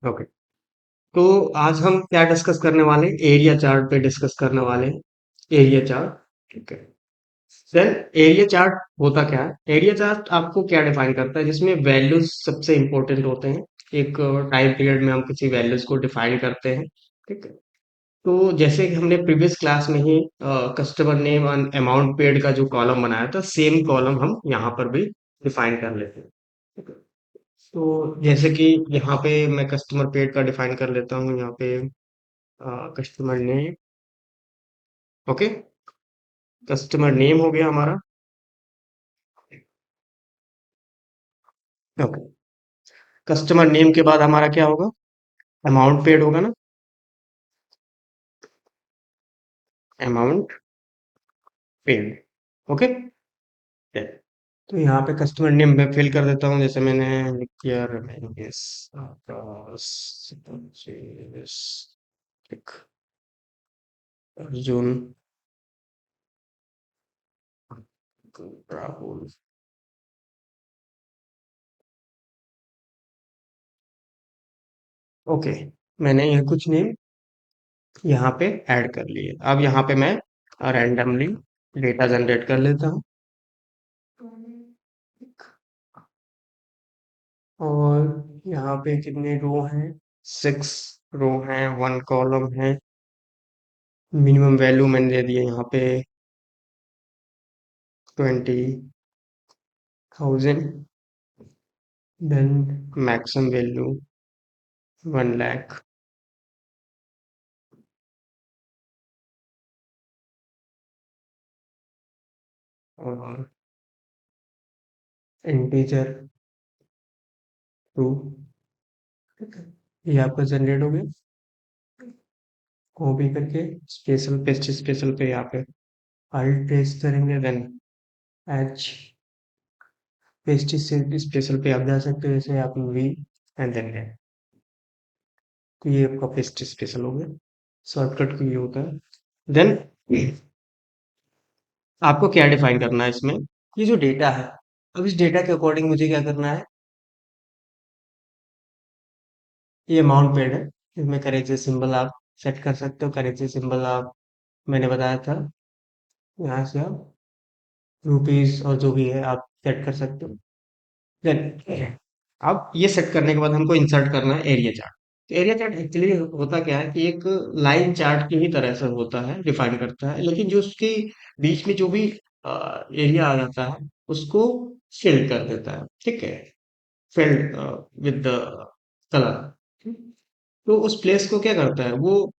Okay. तो आज हम क्या डिस्कस करने वाले हैं? एरिया चार्ट पे डिस्कस करने वाले हैं। Area chart. ठीक है। देन एरिया चार्ट होता क्या है? एरिया चार्ट आपको क्या डिफाइन करता है? जिसमें वैल्यूज सबसे इंपॉर्टेंट होते हैं। एक टाइम पीरियड में हम किसी वैल्यूज को डिफाइन करते हैं। ठीक है। तो जैसे कि हमने प्रीवियस क्लास में ही कस्टमर नेम और अमाउंट पेड का जो कॉलम बनाया था, सेम कॉलम हम यहाँ पर भी डिफाइन कर लेते हैं। ठीक है। तो जैसे कि यहाँ पे मैं कस्टमर पेड का डिफाइन कर लेता हूँ यहाँ पे। Customer name. Okay. Customer name हो गया हमारा। ओके। कस्टमर नेम के बाद हमारा क्या होगा? अमाउंट पेड होगा ना। Amount paid. ओके। तो यहाँ पे कस्टमर नेम मैं फिल कर देता हूँ, जैसे मैंने लिख दिया रमेश आकाश परचेज, एक अर्जुन राहुल। ओके। मैंने ये कुछ नेम यहाँ पे ऐड कर लिए। अब यहाँ पे मैं रैंडमली डेटा जनरेट कर लेता हूँ। और यहाँ पे कितने रो हैं? 6 रो हैं, 1 कॉलम है। मिनिमम वैल्यू मैंने दे दिया यहाँ पे 20,000। Then maximum value 1 lakh. और इंटीजर 2। ये आपका जनरेट हो गया। कॉपी करके स्पेशल पे यहाँ पे अल्ट प्रेस करेंगे, देन एच पेस्ट स्पेशल पे आप जा सकते हो, जैसे आप वी एंड देन है। तो ये आपका पेस्ट स्पेशल हो गया। शॉर्टकट की ये होता है। देन आपको क्या डिफाइन करना है इसमें? ये जो डेटा है, अब इस डेटा के अकॉर्डिंग मुझे क्या करना है? ये अमाउंट पेड है। इसमें करेंसी सिंबल आप सेट कर सकते हो। करेंसी सिंबल आप, मैंने बताया था, यहाँ से आप रुपीज और जो भी है आप सेट कर सकते हो। देन अब ये सेट करने के बाद हमको इंसर्ट करना है एरिया चार्ट। तो एरिया चार्ट एक्चुअली होता क्या है कि एक लाइन चार्ट की ही तरह से होता है, डिफाइन करता है, लेकिन जो उसके बीच में जो भी एरिया आ जाता है उसको फिल कर देता है। ठीक है। Filled with the colour. तो उस प्लेस को क्या करता है वो?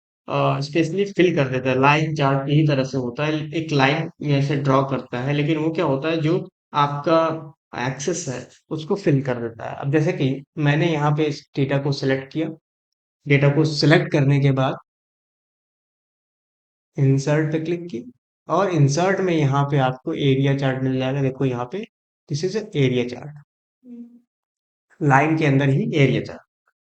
स्पेशली फिल कर देता है। लाइन चार्ट की ही तरह से होता है, एक लाइन ऐसे ड्रॉ करता है, लेकिन वो क्या होता है, जो आपका एक्सेस है उसको फिल कर देता है। अब जैसे कि मैंने यहाँ पे इस डेटा को सिलेक्ट किया। डेटा को सिलेक्ट करने के बाद इंसर्ट पे क्लिक की, और इंसर्ट में यहाँ पे आपको एरिया चार्ट मिल जाएगा। देखो यहाँ पे, this is area chart. Line के अंदर ही एरिया चार्ट।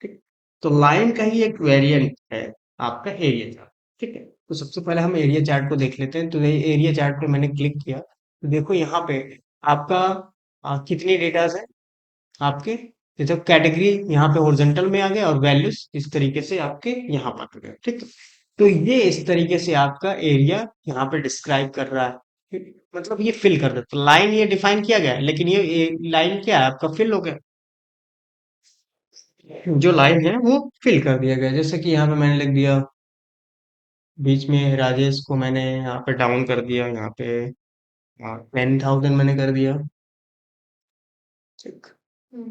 ठीक। तो लाइन का ही एक वेरिएंट है आपका एरिया चार्ट। ठीक है। तो सबसे पहले हम एरिया चार्ट को देख लेते हैं। तो ये एरिया चार्ट पे मैंने क्लिक किया, तो देखो यहाँ पे आपका कितनी डेटाज है आपके। जैसे कैटेगरी यहाँ पे हॉरिजॉन्टल में आ गया, और वैल्यूज इस तरीके से आपके यहाँ पर आ गए। ठीक है। तो ये इस तरीके से आपका एरिया यहाँ पे डिस्क्राइब कर रहा है। ठीक। मतलब ये फिल कर देता है। लाइन ये डिफाइन किया गया है, लेकिन ये लाइन क्या है आपका? फिल हो गया। जो लाइन है वो फिल कर दिया गया। जैसे कि यहाँ पे मैंने लिख दिया, बीच में राजेश को मैंने यहाँ पे डाउन कर दिया, यहाँ पे 10,000 मैंने कर दिया। ठीक।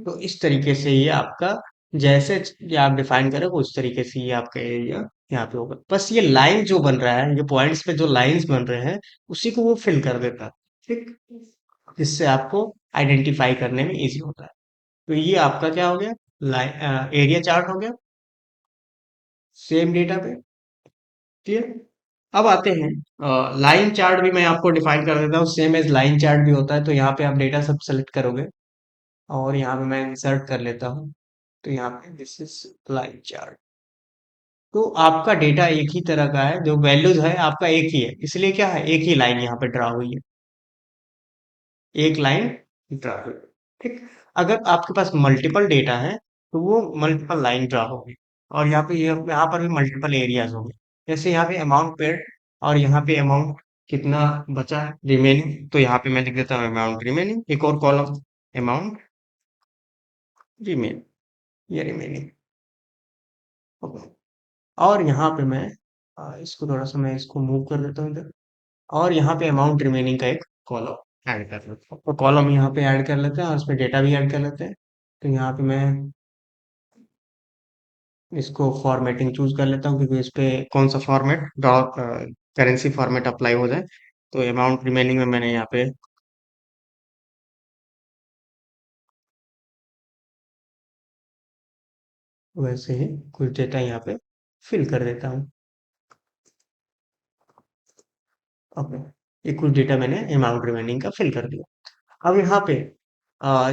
तो इस तरीके से ये आपका, जैसे ये आप डिफाइन करें उस तरीके से ये आपका एरिया यहाँ पे होगा। बस ये लाइन जो बन रहा है, ये पॉइंट्स पे जो लाइंस बन रहे हैं, उसी को वो फिल कर देता है। ठीक। जिससे आपको आइडेंटिफाई करने में इजी होता है। तो ये आपका क्या हो गया? लाइन एरिया चार्ट हो गया, सेम डेटा पे। क्लियर? अब आते हैं, लाइन चार्ट भी मैं आपको डिफाइन कर देता हूँ। सेम एज लाइन चार्ट भी होता है। तो यहाँ पे आप डेटा सब सेलेक्ट करोगे, और यहाँ पे मैं इंसर्ट कर लेता हूँ। तो यहाँ पे दिस इज लाइन चार्ट। तो आपका डेटा एक ही तरह का है, जो वैल्यूज है आपका एक ही है, इसलिए क्या है, एक ही लाइन यहाँ पे ड्रा हुई है। एक लाइन ड्रा हुई है। ठीक। अगर आपके पास मल्टीपल डेटा है, तो वो मल्टीपल लाइन ड्रा होगी। और यहाँ पे यहाँ पर भी मल्टीपल एरियाज होंगे। जैसे यहाँ पे अमाउंट पेड और यहाँ पे अमाउंट कितना बचा रिमेनिंग, तो यहाँ पे मैं लिख देता हूँ अमाउंट रिमेनिंग, एक और कॉलम अमाउंट रिमेन, ये रिमेनिंग। ओके। और यहाँ पे मैं इसको थोड़ा सा मैं इसको मूव कर देता हूँ इधर। और यहाँ पे अमाउंट रिमेनिंग का एक कॉलम ऐड कर लेते हैं, तो कॉलम यहाँ पे ऐड कर लेते हैं और इसमें डेटा भी ऐड कर लेते हैं। तो यहाँ पे मैं इसको फॉर्मेटिंग चूज कर लेता हूँ, क्योंकि इस पे कौन सा format dot currency format apply हो जाए। तो अमाउंट रिमेनिंग में मैंने यहाँ पे वैसे ही कुछ डेटा यहाँ पे फिल कर देता हूँ। ओके, ये कुछ डेटा मैंने अमाउंट रिमेनिंग का फिल कर दिया। अब यहाँ पे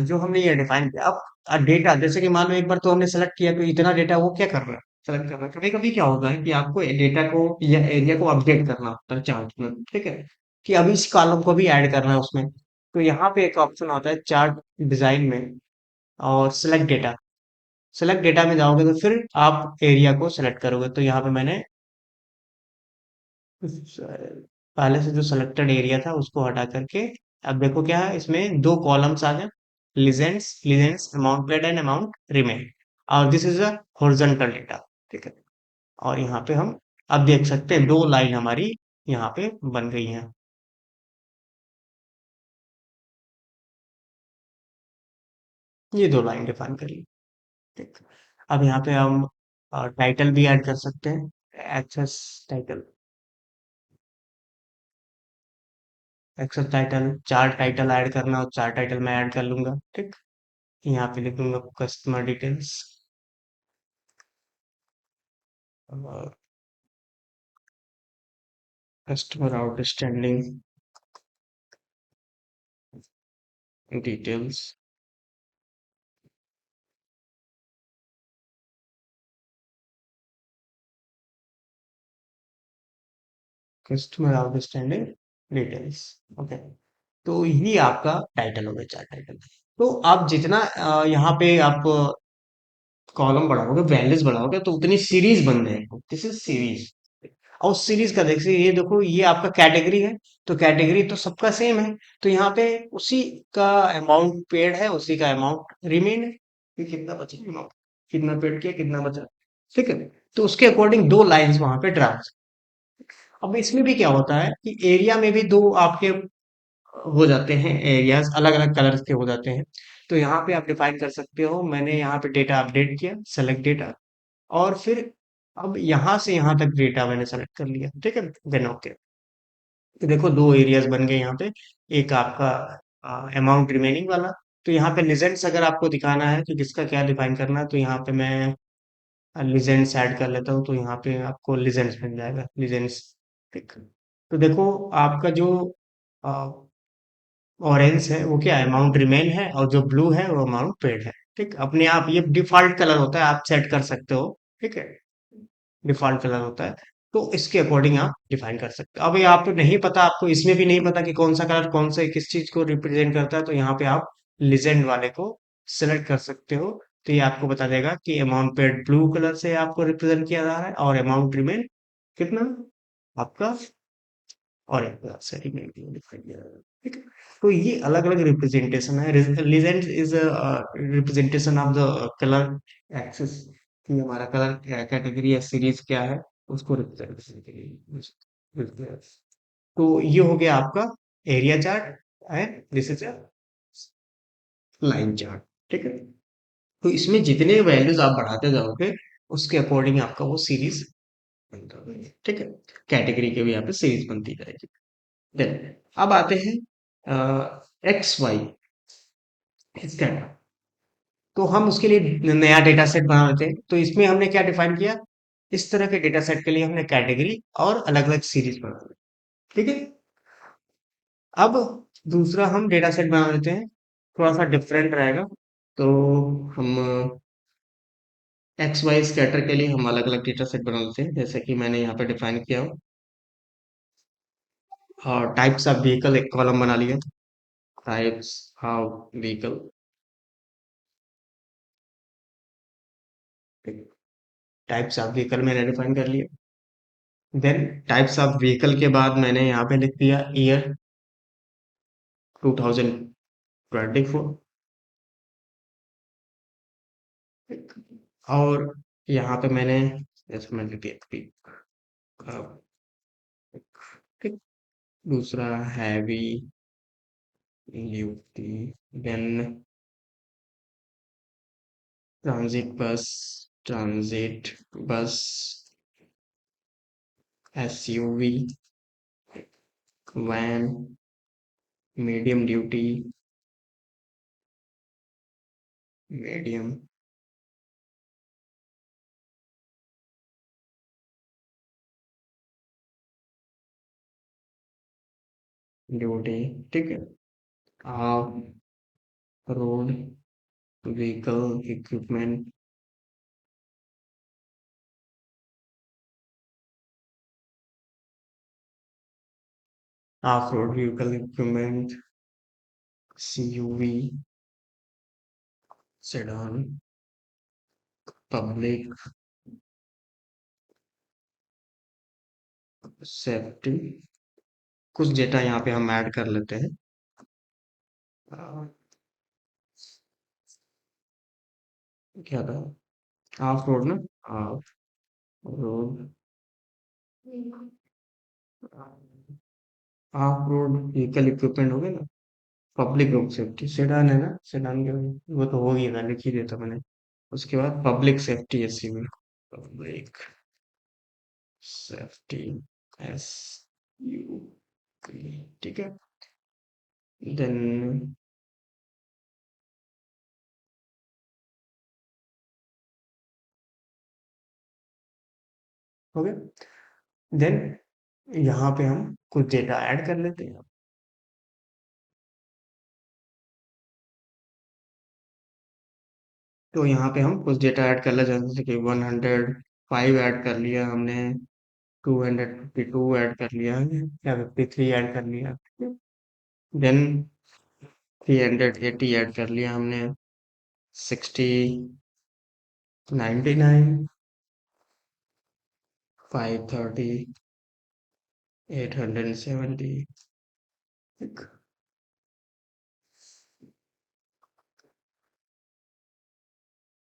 जो हमने ये डिफाइन किया, अब डेटा जैसे कि मान लो एक बार तो हमने सेलेक्ट किया, तो इतना डेटा वो क्या कर रहा है, सेलेक्ट कर रहा है। कभी कभी क्या होता है कि आपको डेटा को या एरिया को अपडेट करना होता है चार्ट में, ठीक है, कि अभी इस कॉलम को भी ऐड करना है उसमें। तो यहाँ पे एक ऑप्शन होता है चार्ट डिजाइन में, और सिलेक्ट डेटा। सिलेक्ट डेटा में जाओगे तो फिर आप एरिया को सिलेक्ट करोगे। तो यहाँ पे मैंने पहले से जो सिलेक्टेड एरिया था उसको हटा करके, अब देखो क्या है, इसमें दो कॉलम्स आ गए, legends legends amount paid and amount remain. और this is a horizontal data, ठीक है। और यहाँ पे हम अब देख सकते हैं दो लाइन हमारी यहाँ पे बन गई हैं। ये दो लाइन डिफाइन करी, ठीक। अब यहाँ पे हम टाइटल भी ऐड कर सकते हैं, एक्सेस टाइटल। एक्सेस टाइटल, चार टाइटल ऐड करना हो, चार टाइटल मैं ऐड कर लूंगा, ठीक। यहाँ पे लिखूंगा customer details, customer outstanding details, customer outstanding details. Okay, तो ये आपका टाइटल हो गया, चार टाइटल। तो आप जितना यहाँ पे आप कॉलम बढ़ाओगे, वैल्यूज बढ़ाओगे, तो उतनी सीरीज बन जाएगी। This is series. और सीरीज का देखिए, ये देखो ये आपका कैटेगरी है, तो कैटेगरी तो सबका सेम है। तो यहाँ पे उसी का अमाउंट पेड है, उसी का अमाउंट रिमेन है, कि कितना बचा अमाउंट, कितना पेड किया कितना बचा, ठीक है। तो उसके अकॉर्डिंग दो लाइंस वहां पे ड्रा। अब इसमें भी क्या होता है कि एरिया में भी दो आपके हो जाते हैं, एरियाज अलग अलग कलर्स के हो जाते हैं। तो यहाँ पे आप डिफाइन कर सकते हो, मैंने यहाँ पे डेटा अपडेट किया, सेलेक्ट डेटा। और फिर अब यहाँ से यहाँ तक डेटा मैंने सेलेक्ट कर लिया, ठीक है, देन ओके। तो देखो दो एरियाज बन गए यहाँ पे, एक आपका अमाउंट रिमेनिंग वाला। तो यहाँ पे लीजेंड्स अगर आपको दिखाना है कि किसका क्या डिफाइन करना है, तो यहाँ पे मैं लीजेंड्स ऐड कर लेता हूँ। तो यहाँ पे आपको लीजेंड्स मिल जाएगा, लीजेंड्स, ठीक। तो देखो आपका जो ऑरेंज है वो क्या है, अमाउंट रिमेन है, और जो ब्लू है वो अमाउंट पेड है, ठीक। अपने आप ये डिफॉल्ट कलर होता है, आप सेट कर सकते हो, ठीक है, डिफॉल्ट कलर होता है। तो इसके अकॉर्डिंग आप डिफाइन कर सकते हो। अब ये आपको नहीं पता, आपको इसमें भी नहीं पता कि कौन सा कलर कौन से किस चीज को रिप्रेजेंट करता है, तो यहाँ पे आप लिजेंड वाले को सिलेक्ट कर सकते हो। तो ये आपको बता देगा कि अमाउंट पेड ब्लू कलर से आपको रिप्रेजेंट किया जा रहा है, और अमाउंट रिमेन कितना आपका ऑरेंज कलर से रिमेन किया जा रहा है, ठीक है। तो ये अलग अलग रिप्रेजेंटेशन है। Legend is representation of the colour axis, कि हमारा कलर कैटेगरी या सीरीज क्या है, उसको रिप्रेजेंट करिए। तो ये हो गया आपका area chart and this is a line chart, ठीक है। तो इसमें जितने वैल्यूज आप बढ़ाते जाओगे, उसके अकॉर्डिंग आपका वो सीरीज बनता है, ठीक है। कैटेगरी के भी यहाँ पे सीरीज बनती जाएगी। देन अब आते हैं एक्स वाई इसका। तो हम उसके लिए नया डेटा सेट बना लेते हैं। तो इसमें हमने क्या डिफाइन किया, इस तरह के डेटा सेट के लिए हमने कैटेगरी और अलग अलग सीरीज बना ली, ठीक है। अब दूसरा हम डेटा सेट बना लेते हैं, थोड़ा सा डिफरेंट रहेगा। तो हम एक्स वाई स्कैटर के लिए हम अलग अलग डेटा सेट बना लेते हैं, जैसे कि मैंने यहाँ पे डिफाइन किया हो। और टाइप्स ऑफ व्हीकल एक कॉलम बना लिया, types of vehicle, types of vehicle मैंने डिफाइन कर लिया। देन टाइप्स ऑफ व्हीकल के बाद मैंने यहाँ पे लिख दिया ईयर 2024। और यहाँ पे मैंने जैसे मैंने लिख दिया ठीक। दूसरा heavy duty, then transit bus, SUV, van, medium duty, medium duty, ठीक है। Road vehicle equipment, off road vehicle equipment, CUV, sedan, public safety. कुछ डेटा यहाँ पे हम ऐड कर लेते हैं। क्या था, ऑफ रोड ना, off road, off road vehicle equipment हो गया ना। पब्लिक रोड सेफ्टी सेडान है ना, सेडान के वो तो हो गई ना, लिख ही देता मैंने। उसके बाद पब्लिक सेफ्टी एस में, पब्लिक सेफ्टी एस यू, ठीक है। देन हो गया। देन यहाँ पे हम कुछ डेटा ऐड कर लेते हैं। तो यहाँ पे हम कुछ डेटा ऐड कर ले, जैसे कि 105 ऐड कर लिया हमने, 252 ऐड कर लिया है, या 53 ऐड कर लिया। देन 380 ऐड कर लिया हमने, 60, 99, 530, 870,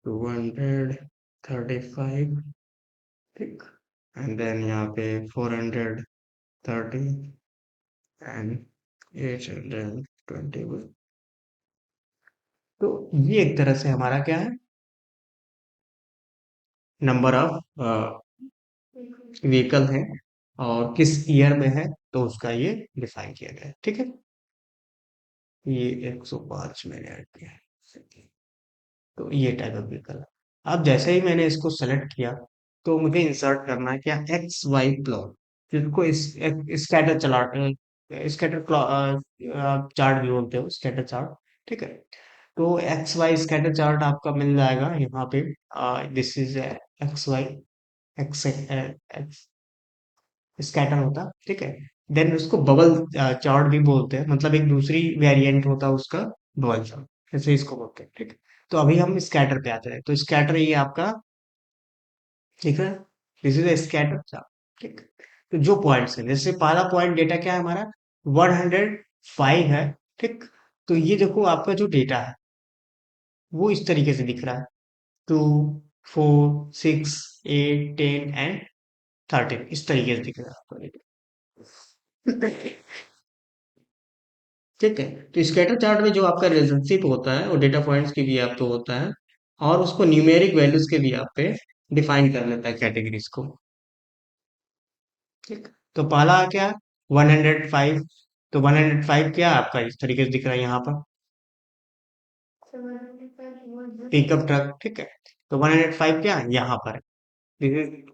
235, ठीक। एंड देन यहाँ पे 430 एंड 821। तो ये एक तरह से हमारा क्या है, नंबर ऑफ व्हीकल है, और किस ईयर में है तो उसका ये डिफाइन किया गया है, ठीक है। ये 105 मैंने ऐड किया है। तो ये टाइप ऑफ व्हीकल है। अब जैसे ही मैंने इसको सेलेक्ट किया, तो मुझे इंसर्ट करना है क्या, एक्स वाई प्लॉट, जिसको इस स्कैटर चार्ट, स्कैटर चार्ट भी बोलते हो, स्कैटर चार्ट, ठीक है। तो एक्स वाई स्कैटर चार्ट आपका मिल जाएगा यहाँ पे। This is X Y, X X scatter होता, ठीक है। देन उसको बबल चार्ट भी बोलते हैं, मतलब एक दूसरी वेरिएंट होता है उसका, बबल चार्ट, ऐसे इसको बोलते हैं, ठीक है। तो अभी हम स्कैटर पे आते हैं, तो स्कैटर ये आपका ठीक है, दिस इज स्कैटर चार्ट, ठीक। तो जो पॉइंट्स है, जैसे पहला पॉइंट डेटा क्या है हमारा, 105 है, ठीक। तो ये देखो आपका जो डेटा है वो इस तरीके से दिख रहा है, 2, 4, 6, 8, 10 एंड 13, इस तरीके से दिख रहा है आपका डेटा, ठीक है। तो स्कैटर चार्ट में जो आपका रिलेशनशिप होता है वो डेटा पॉइंट्स के लिए आप तो होता है, और उसको न्यूमेरिक वैल्यूज के लिए आप पे डिफाइन कर लेता है कैटेगरीज को, ठीक। तो पहला क्या, 105। तो 105 क्या आपका इस तरीके से दिख रहा है यहाँ पर, पिकअप ट्रक, ठीक है। तो 105 क्या है यहाँ पर, दिस इज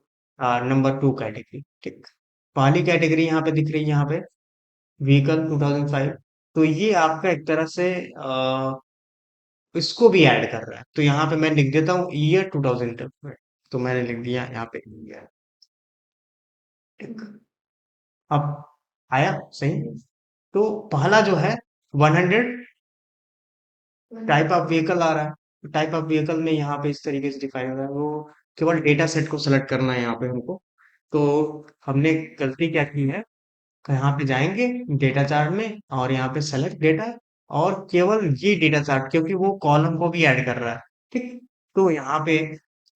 नंबर 2 कैटेगरी, ठीक। पहली कैटेगरी यहाँ पे दिख रही है, यहाँ पे व्हीकल 2005। तो ये आपका एक तरह से इसको भी ऐड कर रहा है, तो यहाँ पे मैं लिख देता हूँ ईयर 2000, तो मैंने लिख दिया यहाँ पे ईयर, ठीक। अब आया सही। तो पहला जो है 100 टाइप ऑफ व्हीकल आ रहा है, टाइप ऑफ व्हीकल में यहाँ पे इस तरीके से डिफाइन हो रहा है, वो केवल डेटा सेट को सेलेक्ट करना है यहाँ पे हमको। तो हमने गलती क्या की है, यहाँ पे जाएंगे डेटा चार्ट में और यहाँ पे सेलेक्ट डेटा, और केवल ये डेटा चार्ट, क्योंकि वो कॉलम को भी ऐड कर रहा है, ठीक। तो यहाँ पे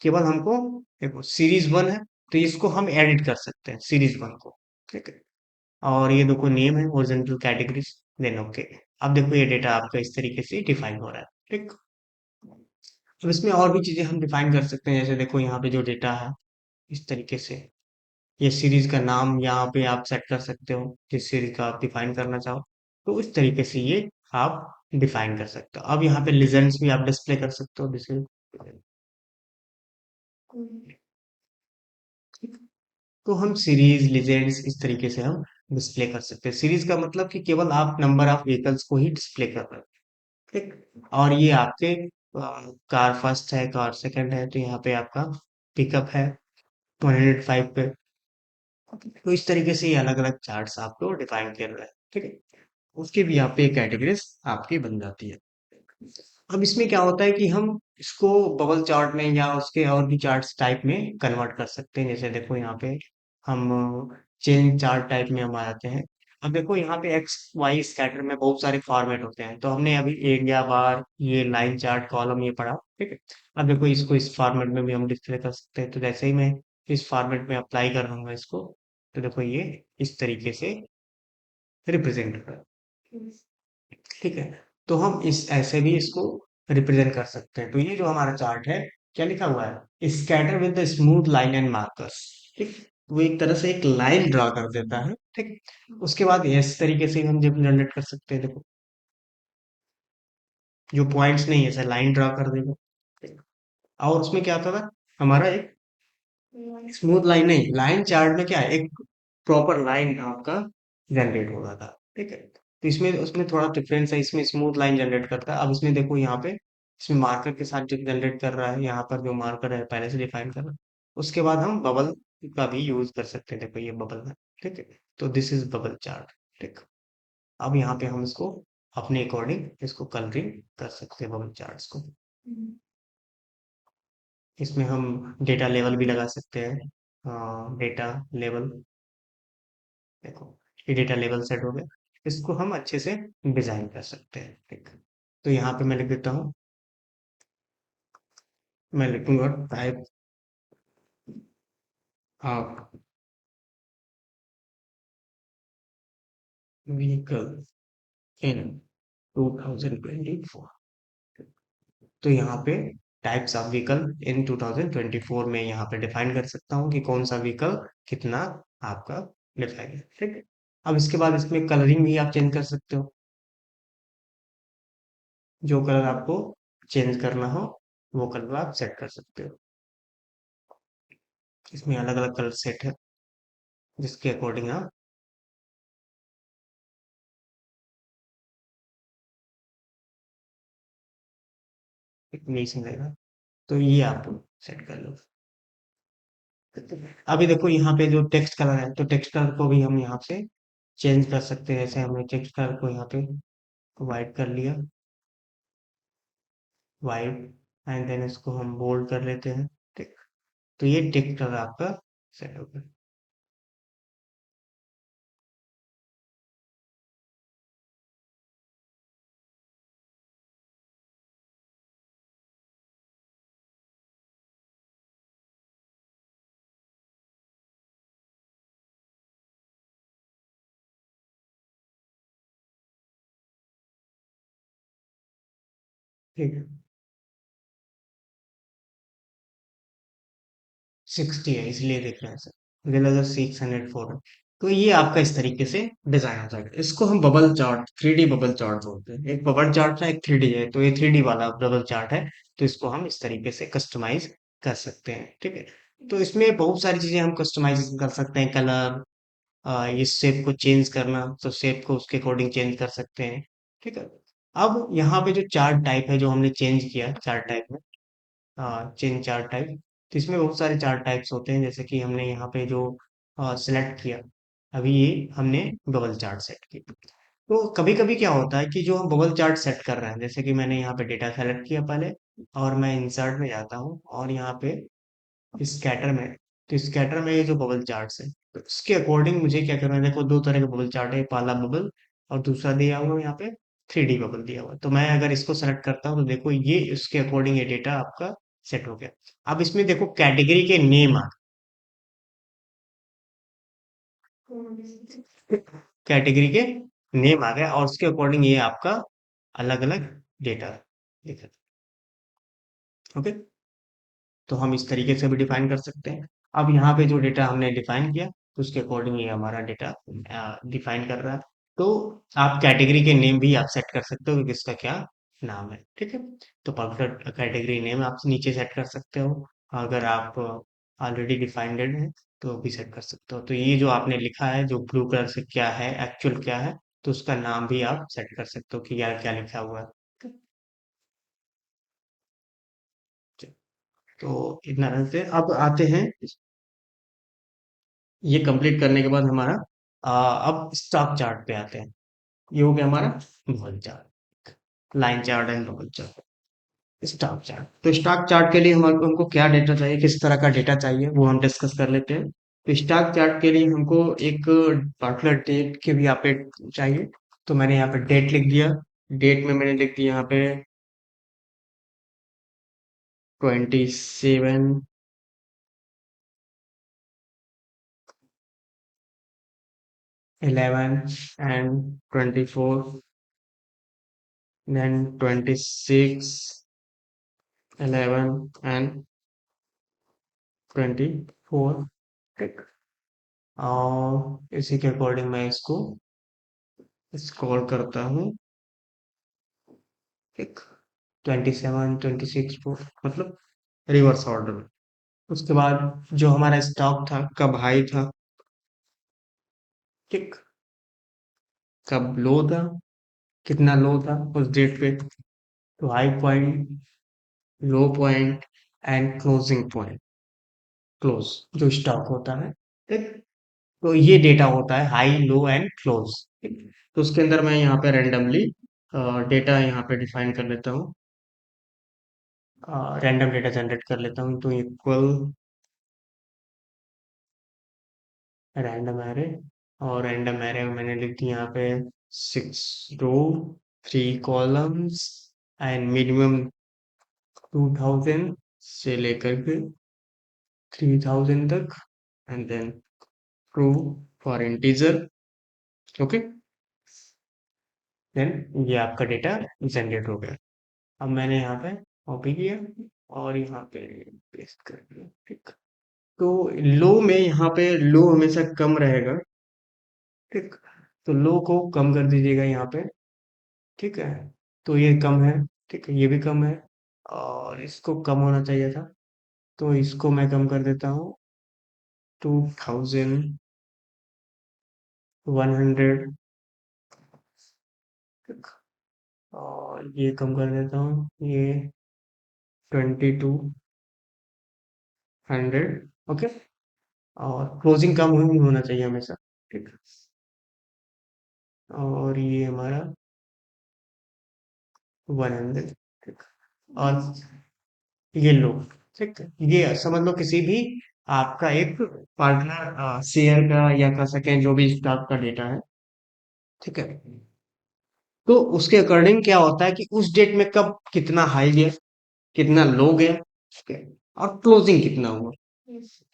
केवल हमको, देखो सीरीज वन है, तो इसको हम एडिट कर सकते हैं सीरीज वन को, ठीक है। और ये देखो नेम है हॉरिजॉन्टल कैटेगरीज, देन ओके। अब देखो ये डेटा आपका इस तरीके से डिफाइन हो रहा है, ठीक। अब इसमें और भी चीजें हम डिफाइन कर सकते हैं, जैसे देखो यहाँ पे जो डेटा है इस तरीके से, ये सीरीज का नाम यहाँ पे आप सेट कर सकते हो, जिस सीरीज का आप डिफाइन करना चाहो। तो इस तरीके से ये आप डिफाइन कर सकते हो। अब यहाँ पे लेजेंड्स भी आप डिस्प्ले कर सकते हो, जैसे तो हम सीरीज लेजेंड्स इस तरीके से हम डिस्प्ले कर सकते हैं। सीरीज का मतलब कि केवल आप नंबर ऑफ व्हीकल्स को ही डिस्प्ले कर रहे हो, ठीक। और ये आपके कार फर्स्ट है, कार सेकंड है, तो यहाँ पे आपका पिकअप है 105 पे। तो इस तरीके से ये अलग अलग चार्ट्स आपको डिफाइन कर रहे हैं, ठीक है। उसकी भी यहाँ पे कैटेगरीज आपकी बन जाती है। अब इसमें क्या होता है कि हम इसको बबल चार्ट में या उसके और भी चार्ट्स टाइप में कन्वर्ट कर सकते हैं। जैसे देखो यहाँ पे हम चेन चार्ट टाइप में हम आ जाते हैं। अब देखो यहाँ पे एक्स वाई स्कैटर में बहुत सारे फॉर्मेट होते हैं, तो हमने अभी एरिया बार, ये लाइन चार्ट, कॉलम, ये पढ़ा, ठीक है। अब देखो इसको इस फॉर्मेट में भी हम डिस्प्ले कर सकते हैं। तो जैसे ही मैं इस फॉर्मेट में अप्लाई कर रहा हूँ इसको, तो देखो ये इस तरीके से रिप्रेजेंट हो रहा है, ठीक है। तो हम इस ऐसे भी इसको रिप्रेजेंट कर सकते हैं। तो ये जो हमारा चार्ट है, क्या लिखा हुआ है, scatter with the smooth line and markers, ठीक। वो एक तरह से एक लाइन ड्रा कर देता है, ठीक। उसके बाद इस तरीके से हम जब जनरेट कर सकते हैं, देखो जो पॉइंट्स नहीं है, ऐसे लाइन ड्रा कर देगा, ठीक। और उसमें क्या होता था, हमारा एक स्मूथ लाइन नहीं, लाइन चार्ट में क्या है, एक प्रॉपर लाइन आपका जनरेट हो रहा था, ठीक है। तो इसमें उसमें थोड़ा डिफरेंस है, इसमें स्मूथ लाइन जनरेट करता है। अब इसमें देखो यहाँ पे इसमें मार्कर के साथ जो जनरेट कर रहा है, यहाँ पर जो मार्कर है पहले से डिफाइन कर रहा है। उसके बाद हम बबल का भी यूज कर सकते हैं, देखो ये बबल है, ठीक है। तो दिस इज बबल चार्ट, ठीक। अब यहाँ पे हम इसको अपने अकॉर्डिंग इसको कलरिंग कर सकते हैं बबल चार्ट्स को। इसमें हम डेटा लेवल भी लगा सकते हैं, डेटा लेवल, देखो ये डेटा लेवल सेट हो गया। इसको हम अच्छे से डिजाइन कर सकते हैं, ठीक। तो यहाँ पे मैं लिख देता हूँ, मैं लिखूंगा टाइप ऑफ व्हीकल इन 2024। तो यहाँ पे टाइप्स ऑफ व्हीकल इन 2024 में यहाँ पे डिफाइन कर सकता हूँ कि कौन सा व्हीकल कितना आपका डिफाइन है, ठीक है। अब इसके बाद इसमें कलरिंग भी आप चेंज कर सकते हो, जो कलर आपको चेंज करना हो वो कलर आप सेट कर सकते हो। इसमें अलग अलग कलर सेट है, जिसके अकॉर्डिंग आप नहीं रहेगा। तो ये आप सेट कर लो। अभी देखो यहाँ पे जो टेक्स्ट कलर है, तो टेक्स्ट कलर को भी हम यहाँ से चेंज कर सकते हैं। जैसे हमने टेक्स्ट कलर को यहाँ पे वाइट कर लिया, वाइट, एंड देन इसको हम बोल्ड कर लेते हैं, ठीक। तो ये टेक्स्ट कलर आपका सेट हो गया। ठीक है, 60 है इसलिए दिख रहा है सर, मुझे लगा 604 है। तो ये आपका इस तरीके से डिजाइन हो जाएगा। इसको हम bubble chart, 3D bubble chart बोलते हैं। एक बबल चार्ट है, एक 3D है, तो ये 3D वाला बबल चार्ट है। तो इसको हम इस तरीके से कस्टमाइज कर सकते हैं, ठीक है। तो इसमें बहुत सारी चीजें हम कस्टमाइज कर सकते हैं, कलर, इस शेप को चेंज करना, तो शेप को उसके अकॉर्डिंग चेंज कर सकते हैं, ठीक है। अब यहाँ पे जो चार्ट टाइप है, जो हमने चेंज किया चार्ट टाइप में, चेंज चार्ट टाइप, तो इसमें बहुत सारे चार्ट टाइप्स होते हैं। जैसे कि हमने यहाँ पे जो सिलेक्ट किया, अभी ये हमने बबल चार्ट सेट किया। तो कभी कभी क्या होता है कि जो हम बबल चार्ट सेट कर रहे हैं, जैसे कि मैंने यहाँ पे डेटा सेलेक्ट किया पहले, और मैं इंसर्ट में जाता हूँ और यहाँ पे स्कैटर में, तो स्कैटर में ये जो बबल चार्ट्स है, तो इसके अकॉर्डिंग मुझे क्या करना है, देखो दो तरह के बबल चार्ट है, पहला बबल और दूसरा दिया हुआ है यहाँ पे 3D बबल दिया हुआ है। तो मैं अगर इसको सेलेक्ट करता हूँ तो देखो ये इसके अकॉर्डिंग ये डेटा आपका सेट हो गया। अब इसमें देखो कैटेगरी के नेम आ, कैटेगरी के नेम आ गया और उसके अकॉर्डिंग ये आपका अलग अलग डेटा दिखा। ओके, तो हम इस तरीके से भी डिफाइन कर सकते हैं। अब यहाँ पे जो डेटा हमने डिफाइन किया, तो उसके अकॉर्डिंग ये हमारा डेटा डिफाइन कर रहा है। तो आप कैटेगरी के नेम भी आप सेट कर सकते हो कि किसका क्या नाम है, ठीक है। तो पर्टिकुलर कैटेगरी नेम आप नीचे सेट कर सकते हो। अगर आप ऑलरेडी डिफाइंड है तो भी सेट कर सकते हो। तो ये जो आपने लिखा है जो ब्लू कलर से क्या है, एक्चुअल क्या है, तो उसका नाम भी आप सेट कर सकते हो कि यार क्या लिखा हुआ है। तो इतना रहते हैं। अब आते हैं, ये कंप्लीट करने के बाद हमारा अब स्टॉक चार्ट पे आते हैं। ये हो गया हमारा bubble chart, line chart and bubble chart. Stock chart, तो स्टॉक चार्ट के लिए हमारे हमको क्या डेटा चाहिए, किस तरह का डेटा चाहिए, वो हम डिस्कस कर लेते हैं। तो स्टॉक चार्ट के लिए हमको एक पर्टिकुलर डेट के भी यहाँ पे चाहिए। तो मैंने यहाँ पे डेट लिख दिया। डेट में मैंने लिख दिया यहाँ पे 27, 11 एंड 24, देन 26, 11 एंड 24, ठीक। और इसी के अकॉर्डिंग मैं इसको स्क्रॉल करता हूँ, ठीक। 27, 26 मतलब रिवर्स ऑर्डर में। उसके बाद जो हमारा स्टॉक था कब हाई था, ठीक, कब लो था, कितना लो था उस डेट पे, तो high point, low point and closing point, close जो स्टॉक होता है, ठीक। तो ये डेटा होता है हाई लो एंड क्लोज, ठीक। तो उसके अंदर मैं यहाँ पे रैंडमली डेटा यहाँ पे डिफाइन कर लेता हूँ, रैंडम डेटा जनरेट कर लेता हूँ। तो इक्वल रैंडम एरे, और रैंडम एरे में मैंने लिख दिया यहाँ पे 6 रो, 3 कॉलम्स एंड मिनिमम 2000 से लेकर के 3000 तक, and then true for integer. Okay, then ये आपका डेटा जनरेट हो गया। अब मैंने यहाँ पे कॉपी किया और यहाँ पे पेस्ट कर दिया, ठीक। तो लो में यहाँ पे लो हमेशा कम रहेगा, ठीक। तो लो को कम कर दीजिएगा यहाँ पे, ठीक है। तो ये कम है, ठीक है, ये भी कम है, और इसको कम होना चाहिए था, तो इसको मैं कम कर देता हूँ 2100, ठीक। और ये कम कर देता हूँ, ये 2200, ओके। और क्लोजिंग कम ही होना चाहिए हमेशा, ठीक। और ये हमारा 100, ठीक। और ये लो, ठीक है, ये समझ लो किसी भी आपका एक पार्टनर शेयर का या कह सकें जो भी स्टॉक का डेटा है, ठीक है। तो उसके अकॉर्डिंग क्या होता है कि उस डेट में कब कितना हाई गया, कितना लो गया, ठीक है, और क्लोजिंग कितना हुआ,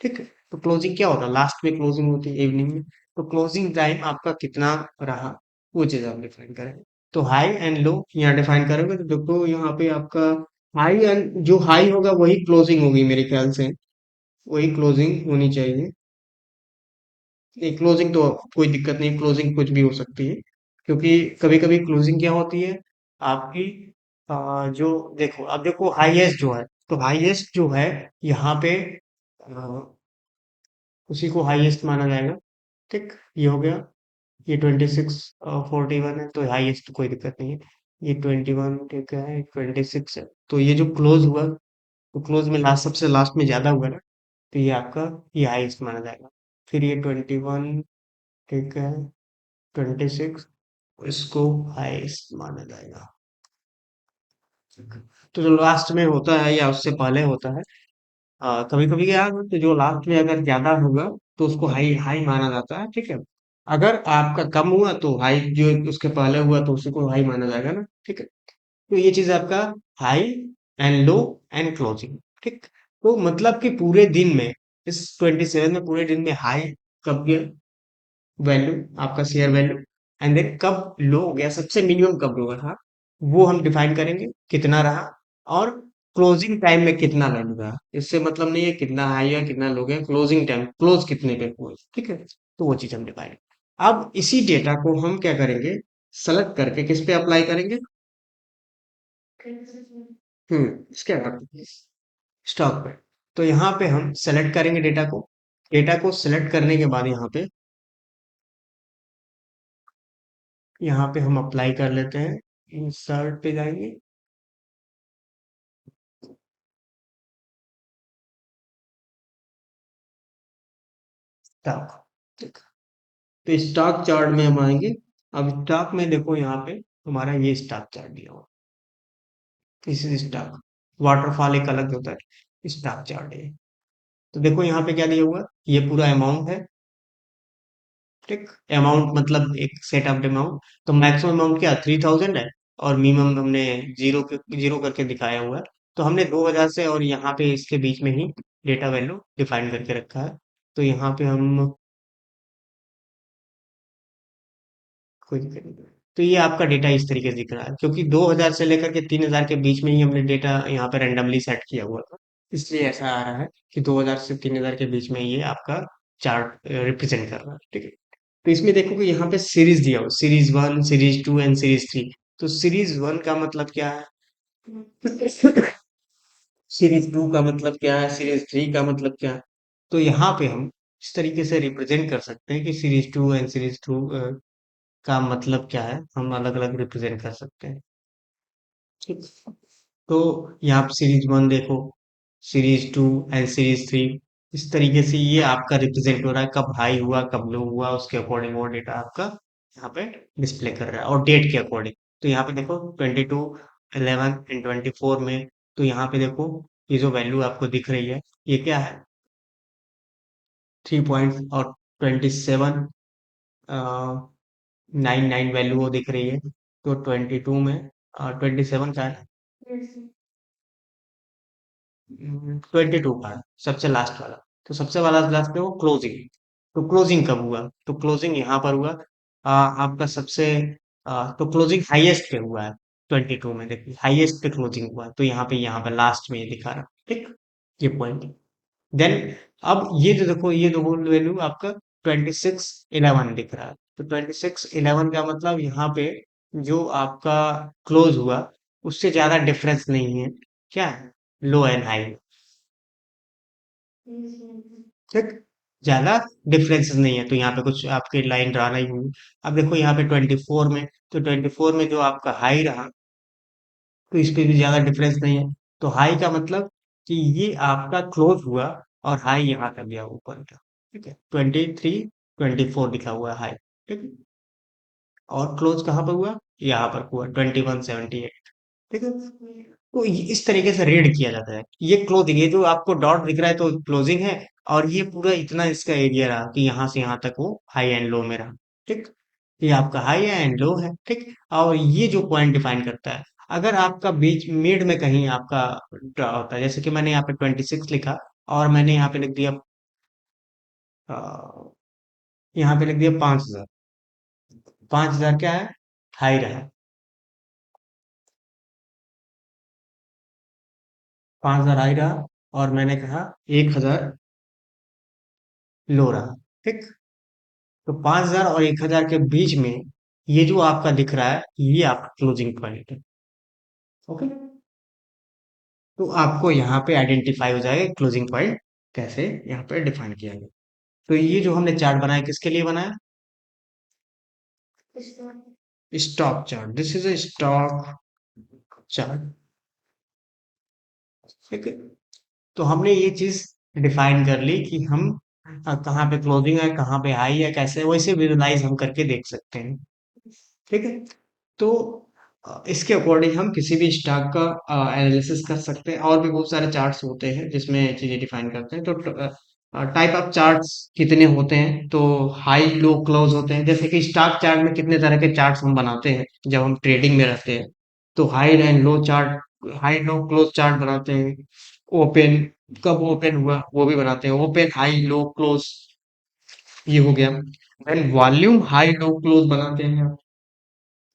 ठीक है। तो क्लोजिंग क्या होता है, लास्ट में क्लोजिंग होती है इवनिंग में, तो क्लोजिंग टाइम आपका कितना रहा, वो चीज आप डिफाइन करेंगे। तो हाई एंड लो यहाँ डिफाइन करोगे तो देखो यहाँ पे आपका हाई एंड जो हाई होगा वही क्लोजिंग होगी मेरे ख्याल से, वही क्लोजिंग होनी चाहिए। नहीं, क्लोजिंग तो कोई दिक्कत नहीं, क्लोजिंग कुछ भी हो सकती है, क्योंकि कभी कभी क्लोजिंग क्या होती है आपकी, जो देखो अब देखो हाईएस्ट जो है, तो हाईएस्ट जो है यहाँ पे उसी को हाईएस्ट माना जाएगा, ठीक। ये हो गया, ये 2641 है तो हाईएस्ट तो कोई दिक्कत नहीं है। ये 21, ठीक है, 26 है, तो ये जो क्लोज हुआ, तो क्लोज में लास्ट सबसे लास्ट में ज्यादा हुआ ना, तो ये आपका ये हाईएस्ट माना जाएगा। फिर ये 21, ठीक है, 26, इसको हाईएस्ट माना जाएगा। तो जो लास्ट में होता है या उससे पहले होता है, कभी कभी क्या है, तो जो लास्ट में अगर ज्यादा होगा तो उसको हाई हाई माना जाता है, ठीक है। अगर आपका कम हुआ तो हाई, जो उसके पहले हुआ तो उसी को हाई माना जाएगा ना, ठीक है। तो ये चीज आपका high and low and closing, ठीक। तो मतलब कि पूरे दिन में, इस 27 में पूरे दिन में हाई कब गया वैल्यू, आपका शेयर वैल्यू, एंड देन कब लो हो गया, सबसे मिनिमम कब लो रहा, वो हम डिफाइन करेंगे कितना रहा, और क्लोजिंग टाइम में कितना वैल्यू रहा। इससे मतलब नहीं है कितना हाई है कितना लो गया, क्लोजिंग टाइम क्लोज कितने पे हुए, ठीक है। तो वो चीज हम डिफाइन, अब इसी डेटा को हम क्या करेंगे, सेलेक्ट करके किस पे अप्लाई करेंगे, इसके अंदर स्टॉक पे। तो यहाँ पे हम सेलेक्ट करेंगे डेटा को, डेटा को सेलेक्ट करने के बाद यहाँ पे हम अप्लाई कर लेते हैं, इंसर्ट पे जाएंगे, स्टॉक, ठीक। तो स्टॉक चार्ट में हम आएंगे। अब स्टॉक में देखो यहाँ पे हमारा ये स्टॉक चार्ट दिया हुआ, दिस इज स्टॉक, वाटरफॉल एक अलग होता है, स्टॉक चार्ट है। तो देखो यहाँ पे क्या दिया हुआ, ये पूरा अमाउंट है, ठीक। अमाउंट मतलब एक सेट ऑफ अमाउंट, तो मैक्सिमम अमाउंट क्या 3000 है, और मिनिमम हमने जीरो करके दिखाया हुआ है। तो हमने 2000 से और यहाँ पे इसके बीच में ही डेटा वैल्यू डिफाइन करके रखा है। तो यहाँ पे हम, कोई दिक्कत नहीं। तो ये आपका डेटा इस तरीके से दिख रहा है, क्योंकि 2000 से लेकर के 3000 के बीच में ही हमने डेटा यहाँ पे रैंडमली सेट किया हुआ था, इसलिए ऐसा आ रहा है कि 2000 से 3000 के बीच में ये आपका चार्ट रिप्रेजेंट कर रहा है, ठीक है। तो इसमें देखो कि यहाँ पे सीरीज दिया हो, series one, series two and series three. तो सीरीज वन का मतलब क्या है, सीरीज टू का मतलब क्या है, सीरीज थ्री का मतलब क्या है। तो यहाँ पे हम इस तरीके से रिप्रेजेंट कर सकते हैं कि series two and series two का मतलब क्या है, हम अलग अलग रिप्रेजेंट कर सकते हैं, ठीक। तो यहाँ पे सीरीज वन देखो, series two and series three, इस तरीके से ये आपका रिप्रेजेंट हो रहा है, कब हाई हुआ कब लो हुआ, उसके अकॉर्डिंग वो डेटा आपका यहाँ पे डिस्प्ले कर रहा है, और डेट के अकॉर्डिंग। तो यहाँ पे देखो 22, 11 एंड 24 में, तो यहाँ पे देखो ये जो वैल्यू आपको दिख रही है, ये क्या है, 3 पॉइंट और 27 99 वैल्यू वो दिख रही है। तो 22 में 27 का है, 22 का है सबसे लास्ट वाला। तो सबसे वाला लास्ट में वो क्लोजिंग, तो क्लोजिंग कब हुआ, तो क्लोजिंग यहाँ पर हुआ, आपका सबसे, तो क्लोजिंग हाईएस्ट पे हुआ है 22 में, देखिए हाईएस्ट पे क्लोजिंग हुआ है, तो यहाँ पे लास्ट में ये दिखा रहा है, ठीक। ये पॉइंट, देन अब ये जो देखो, ये दो वैल्यू आपका 2611 दिख रहा है। तो 2611 का मतलब यहाँ पे जो आपका क्लोज हुआ उससे ज्यादा डिफरेंस नहीं है, क्या है, लो एंड हाई, ठीक, ज्यादा डिफरेंसेस नहीं है। तो यहाँ पे कुछ आपकी लाइन ड्रा नहीं हुई। अब देखो यहाँ पे 24 में, तो 24 में जो आपका हाई रहा, तो इस पे भी ज्यादा डिफरेंस नहीं है। तो हाई का मतलब कि ये आपका क्लोज हुआ और हाई यहाँ का गया ऊपर का, ठीक है, 2324 लिखा हुआ है हाई, ठीक है। और क्लोज कहाँ पर हुआ, यहाँ पर हुआ 2178, ठीक है। तो इस तरीके से रीड किया जाता है, ये क्लोजिंग, ये जो आपको डॉट दिख रहा है तो क्लोजिंग है, और ये पूरा इतना इसका एरिया रहा कि यहाँ से यहाँ तक वो हाई एंड लो में रहा, ठीक। ये आपका हाई है एंड लो है, ठीक। और ये जो पॉइंट डिफाइन करता है, अगर आपका बीच मिड में कहीं आपका ड्रा होता है, जैसे कि मैंने यहाँ पे 26 लिखा, और मैंने यहाँ पे लिख दिया, यहाँ पे लिख दिया 5000, 5000 क्या है, हाई रहा, 5000 हाई रहा, और मैंने कहा 1000 लो रहा, ठीक। तो 5000 और 1000 के बीच में ये जो आपका दिख रहा है, ये आपका क्लोजिंग पॉइंट है, ओके। तो आपको यहाँ पे आइडेंटिफाई हो जाएगा क्लोजिंग पॉइंट कैसे यहाँ पे डिफाइन किया गया। तो ये जो हमने चार्ट बनाया किसके लिए बनाया, stock chart, this is a stock chart, ठीक है। तो हमने ये चीज डिफाइन कर ली कि हम कहाँ पे क्लोजिंग है कहाँ पे हाई है, कैसे वैसे विजुलाइज हम करके देख सकते हैं। ठीक है। तो इसके अकॉर्डिंग हम किसी भी स्टॉक का एनालिसिस कर सकते हैं, और भी बहुत सारे चार्ट्स होते हैं जिसमें चीजें डिफाइन करते हैं। तो टाइप ऑफ चार्ट्स कितने होते हैं, तो हाई लो क्लोज होते हैं। जैसे कि स्टॉक चार्ट में कितने तरह के चार्ट्स हम बनाते हैं जब हम ट्रेडिंग में रहते हैं, तो high and low chart, high low close chart बनाते हैं। ओपन, कब ओपन हुआ वो भी बनाते हैं, ओपन हाई लो क्लोज, ये हो गया। Then volume high low close बनाते हैं।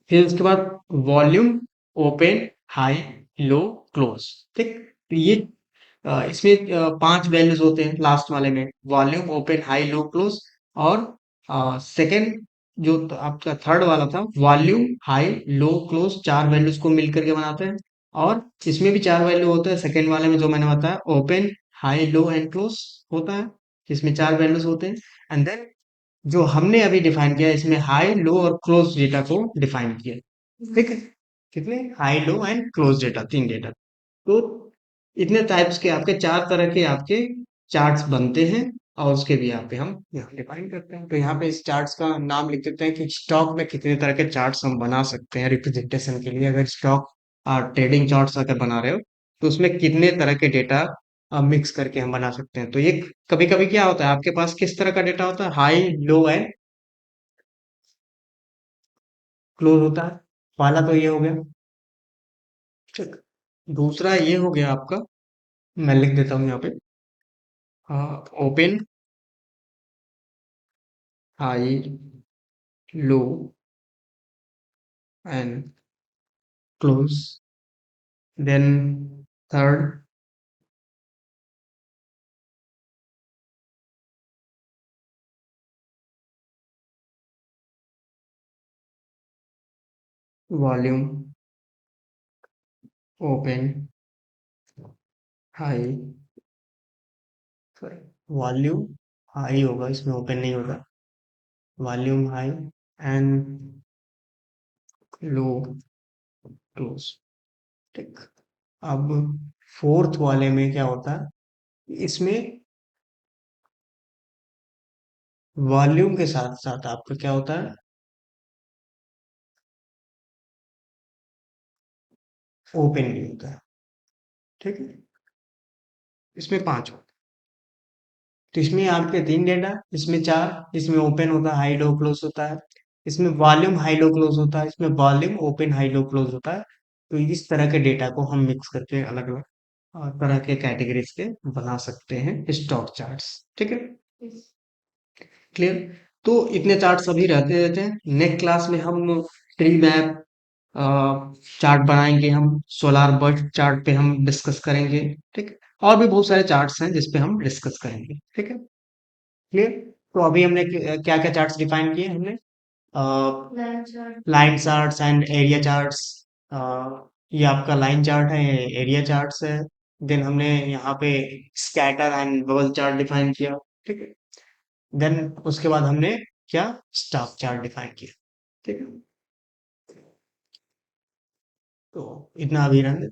फिर उसके बाद volume open high low close. ठीक। तो ये इसमें 5 वैल्यूज होते हैं लास्ट वाले में, volume open high low close. और सेकंड जो आपका थर्ड वाला था, volume high low close, 4 values को मिलकर के बनाते हैं। और इसमें भी 4 वैल्यू होते हैं सेकंड वाले में, जो मैंने बताया open high low and close होता है, इसमें 4 वैल्यूज होते हैं। एंड देन जो हमने अभी डिफाइन किया, इसमें हाई लो और क्लोज डेटा को डिफाइन किया। ठीक है। कितने high low and close data, 3 data. तो इतने टाइप्स के आपके 4 तरह के आपके चार्ट्स बनते हैं, और उसके भी यहाँ पे हम यहाँ डिफाइन करते हैं। तो यहाँ पे इस चार्ट्स का नाम लिख देते हैं कि स्टॉक में कितने तरह के चार्ट्स हम बना सकते हैं रिप्रेजेंटेशन के लिए। अगर स्टॉक ट्रेडिंग चार्ट्स अगर बना रहे हो, तो उसमें कितने तरह के डेटा मिक्स करके हम बना सकते हैं। तो ये कभी कभी क्या होता है, आपके पास किस तरह का डेटा होता है, हाई लो एंड क्लोज होता है। पहला तो ये हो गया। ठीक। दूसरा ये हो गया आपका, मैं लिख देता हूँ यहाँ पे, open high low and close. Then third, volume open high, sorry, volume high होगा, इसमें ओपन नहीं होगा। Volume high and low close. ठीक। अब फोर्थ वाले में क्या होता है, इसमें वॉल्यूम के साथ साथ आपका क्या होता है, ओपन भी होता है। ठीक है। इसमें 5 होता है। तो इसमें आपके 3 डेटा, इसमें 4, इसमें ओपन होता है, हाई लो क्लोज होता है। इसमें वॉल्यूम हाई लो क्लोज होता है, इसमें volume open high low close होता है। तो इस तरह के डेटा को हम मिक्स करके अलग अलग तरह के कैटेगरीज के बना सकते हैं स्टॉक चार्ट्स। ठीक है। क्लियर। तो इतने चार्ट्स अभी रहते रहते हैं। नेक्स्ट क्लास में हम ट्री मैप चार्ट बनाएंगे, हम सोलार बर्ड चार्ट पे हम डिस्कस करेंगे। ठीक है। और भी बहुत सारे चार्ट्स हैं जिस पे हम डिस्कस करेंगे। ठीक है। क्लियर। तो अभी हमने क्या क्या चार्ट्स डिफाइन किए हमने, line charts and area charts. ये आपका लाइन चार्ट है, ये एरिया चार्ट्स है। देन हमने यहाँ पे scatter and bubble chart define किया। ठीक है। देन उसके बाद हमने क्या, स्टाफ चार्ट डिफाइन किया। ठीक है। तो इतना अभी रहने